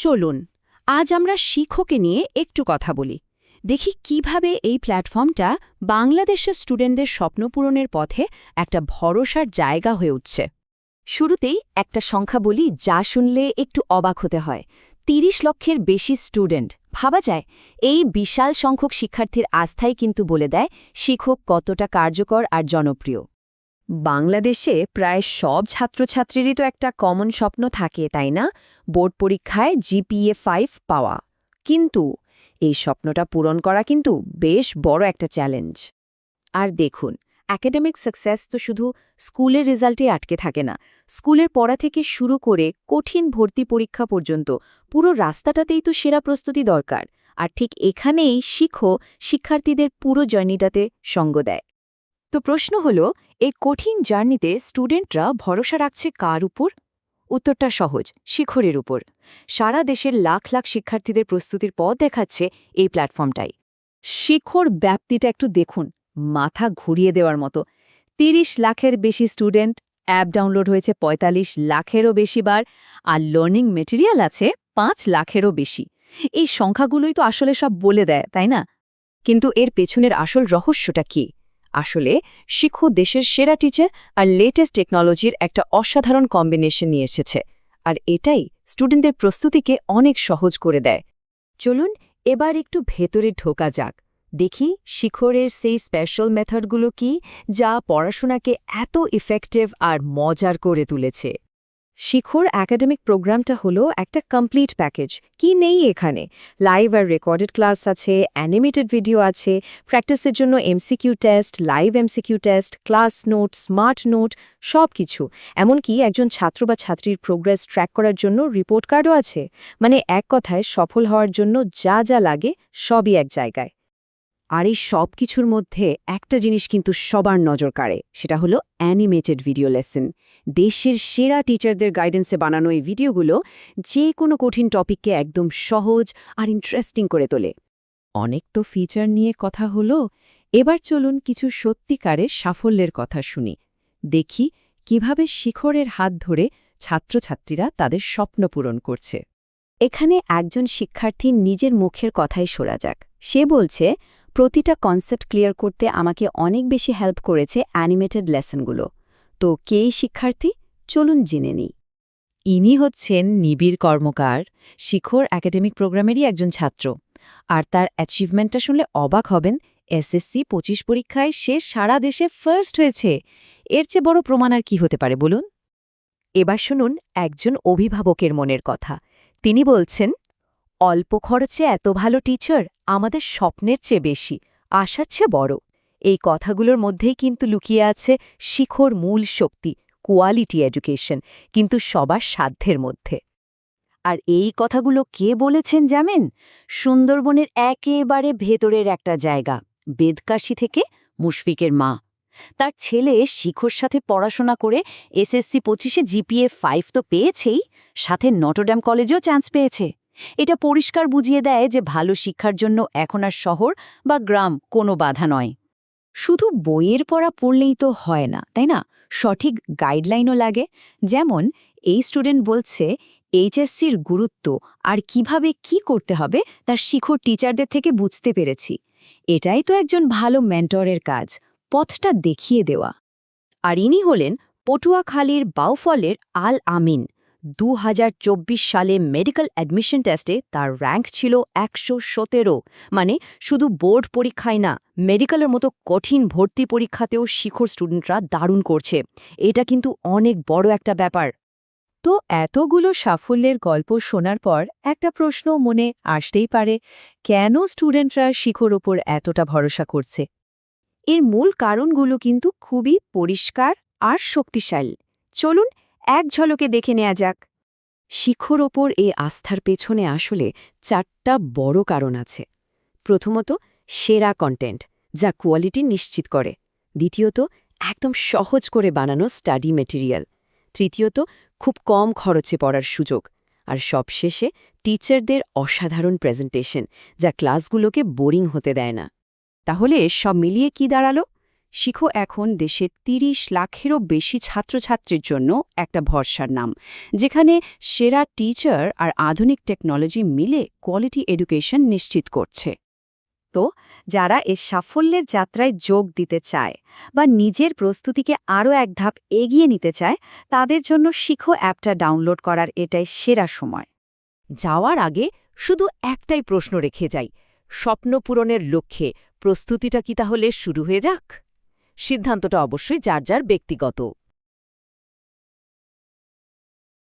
চলুন আজ আমরা শিক্ষককে নিয়ে একটু কথা বলি দেখি কিভাবে এই প্ল্যাটফর্মটা বাংলাদেশের স্টুডেন্টদের স্বপ্ন পূরণের পথে একটা ভরসার জায়গা হয়ে উঠছে। শুরুতেই একটা সংখ্যা বলি যা শুনলে একটু অবাক হতে হয়। ৩০ লক্ষের বেশি স্টুডেন্ট, ভাবা যায়। এই বিশাল সংখ্যক শিক্ষার্থীর আস্থাই কিন্তু বলে দেয় শিক্ষক কতটা কার্যকর আর জনপ্রিয়। বাংলাদেশে প্রায় সব ছাত্রছাত্রীরই তো একটা কমন স্বপ্ন থাকে, তাই না? বোর্ড পরীক্ষায় জিপিএ 5 পাওয়া। কিন্তু এই স্বপ্নটা পূরণ করা কিন্তু বেশ বড় একটা চ্যালেঞ্জ। আর দেখুন, একাডেমিক সাকসেস তো শুধু স্কুলের রেজাল্টে আটকে থাকে না। স্কুলের পড়া থেকে শুরু করে কঠিন ভর্তি পরীক্ষা পর্যন্ত পুরো রাস্তাটাতেই তো সেরা প্রস্তুতি দরকার। আর ঠিক এখানেই শিক্ষার্থীদের পুরো জার্নিটাতে সঙ্গ দেয়। তো প্রশ্ন হলো, এই কঠিন জার্নিতে স্টুডেন্টরা ভরসা রাখছে কার উপর? উত্তরটা সহজ, শিখরের উপর। সারা দেশের লাখ লাখ শিক্ষার্থীদের প্রস্তুতির পথ দেখাচ্ছে এই প্ল্যাটফর্মটাই। শিখর ব্যাপ্তিটা একটু দেখুন, মাথা ঘুরিয়ে দেওয়ার মতো। ৩০ লাখের বেশি স্টুডেন্ট, অ্যাপ ডাউনলোড হয়েছে ৪৫ লাখেরও বেশি বার, আর লার্নিং মেটেরিয়াল আছে ৫ লাখেরও বেশি। এই সংখ্যাগুলোই তো আসলে সব বলে দেয়, তাই না? কিন্তু এর পেছনের আসল রহস্যটা কি? আসলে শিক্ষক দেশের সেরা টিচার আর লেটেস্ট টেকনোলজির একটা অসাধারণ কম্বিনেশন নিয়ে এসেছে। আর এটাই স্টুডেন্টদের প্রস্তুতিকে অনেক সহজ করে দেয়। চলুন এবার একটু ভেতরে ঢোকা যাক, দেখি শিখরের সেই স্পেশাল মেথডগুলো কি, যা পড়াশোনাকে এত ইফেক্টিভ আর মজার করে তুলেছে। শিখর একাডেমিক প্রোগ্রামটা হলো একটা কমপ্লিট প্যাকেজ। কি নেই এখানে? লাইভ আর রেকর্ডেড ক্লাস আছে, অ্যানিমেটেড ভিডিও আছে, প্র্যাকটিসের জন্য MCQ test, live MCQ test, class note, smart note, সব কিছু। এমনকি একজন ছাত্র বা ছাত্রীর প্রোগ্রেস ট্র্যাক করার জন্য রিপোর্ট কার্ডও আছে। মানে এক কথায় সফল হওয়ার জন্য যা যা লাগে সবই এক জায়গায়। আর এই সব কিছুর মধ্যে একটা জিনিস কিন্তু সবার নজর কাড়ে, সেটা হলো অ্যানিমেটেড ভিডিও লেসন। দেশের সেরা টিচারদের গাইডেন্সে বানানো এই ভিডিওগুলো যে কোনো কঠিন টপিককে একদম সহজ আর ইন্টারেস্টিং করে তোলে। অনেক তো ফিচার নিয়ে কথা হলো, এবার চলুন কিছু সত্যিকারের সাফল্যের কথা শুনি। দেখি কিভাবে শিখরের হাত ধরে ছাত্রছাত্রীরা তাদের স্বপ্ন পূরণ করছে। এখানে একজন শিক্ষার্থীর নিজের মুখের কথাই শোনা যাক। সে বলছে, প্রতিটা কনসেপ্ট ক্লিয়ার করতে আমাকে অনেক বেশি হেল্প করেছে অ্যানিমেটেড লেসনগুলো। তো কে শিক্ষার্থী? চলুন জেনে নিই। ইনি হচ্ছেন নিবিড় কর্মকার, শিখর একাডেমিক প্রোগ্রামেরই একজন ছাত্র। আর তার অ্যাচিভমেন্টটা শুনলে অবাক হবেন। এসএসসি ২৫ পরীক্ষায় সে সারা দেশে ফার্স্ট হয়েছে। এর চেয়ে বড় প্রমাণ আর কি হতে পারে বলুন? এবার শুনুন একজন অভিভাবকের মনের কথা। তিনি বলছেন, অল্প খরচে এত ভালো টিচার আমাদের স্বপ্নের চেয়ে বেশি, আশার চেয়ে বড়। এই কথাগুলোর মধ্যেই কিন্তু লুকিয়ে আছে শিখর মূল শক্তি, কোয়ালিটি এডুকেশন, কিন্তু সবার সাধ্যের মধ্যে। আর এই কথাগুলো কে বলেছেন জানেন? সুন্দরবনের একেবারে ভেতরের একটা জায়গা, বেদকাশী থেকে মুশফিকের মা। তার ছেলে শিখর সাথে পড়াশোনা করে এসএসসি ২৫-এ জিপিএ 5 তো পেয়েছেই, সাথে নটরডেম কলেজেও চান্স পেয়েছে। এটা পরিষ্কার বুঝিয়ে দেয় যে ভালো শিক্ষার জন্য এখন আর শহর বা গ্রাম কোনো বাধা নয়। শুধু বইয়ের পড়া পড়লেই তো হয় না, তাই না? সঠিক গাইডলাইনও লাগে। যেমন এই স্টুডেন্ট বলছে, এইচএসসির গুরুত্ব আর কিভাবে কি করতে হবে তার শিখর টিচারদের থেকে বুঝতে পেরেছি। এটাই তো একজন ভালো মেন্টরের কাজ, পথটা দেখিয়ে দেওয়া। আর ইনি হলেন পটুয়াখালীর বাউফলের আল আমিন। ২০২৪ সালে মেডিকেল অ্যাডমিশন টেস্টে তার র্যাঙ্ক ছিল ১১৭। মানে শুধু বোর্ড পরীক্ষায় না, মেডিকেলের মতো কঠিন ভর্তি পরীক্ষাতেও শিখর স্টুডেন্টরা দারুণ করছে। এটা কিন্তু অনেক বড় একটা ব্যাপার। তো এতগুলো সাফল্যের গল্প শোনার পর একটা প্রশ্ন মনে আসতেই পারে, কেন স্টুডেন্টরা শিখর ওপর এতটা ভরসা করছে? এর মূল কারণগুলো কিন্তু খুবই পরিষ্কার আর শক্তিশালী। চলুন এক ঝলকে দেখে নেওয়া যাক। শিখর ওপর এই আস্থার পেছনে আসলে ৪টা বড় কারণ আছে। প্রথমত, সেরা কন্টেন্ট, যা কোয়ালিটি নিশ্চিত করে। দ্বিতীয়ত, একদম সহজ করে বানানো স্টাডি মেটেরিয়াল। তৃতীয়ত, খুব কম খরচে পড়ার সুযোগ। আর সবশেষে টিচারদের অসাধারণ প্রেজেন্টেশন, যা ক্লাসগুলোকে বোরিং হতে দেয় না। তাহলে সব মিলিয়ে কি দাঁড়ালো? শিখো এখন দেশের ৩০ লাখেরও বেশি ছাত্রছাত্রীর জন্য একটা ভরসার নাম, যেখানে সেরা টিচার আর আধুনিক টেকনোলজি মিলে কোয়ালিটি এডুকেশন নিশ্চিত করছে। তো যারা এর সাফল্যের যাত্রায় যোগ দিতে চায় বা নিজের প্রস্তুতিকে আরও এক ধাপ এগিয়ে নিতে চায়, তাদের জন্য শিখো অ্যাপটা ডাউনলোড করার এটাই সেরা সময়। যাওয়ার আগে শুধু একটাই প্রশ্ন রেখে যাই, স্বপ্ন পূরণের লক্ষ্যে প্রস্তুতিটা কি তাহলে শুরু হয়ে যাক? সিদ্ধান্তটা অবশ্যই যার যার ব্যক্তিগত।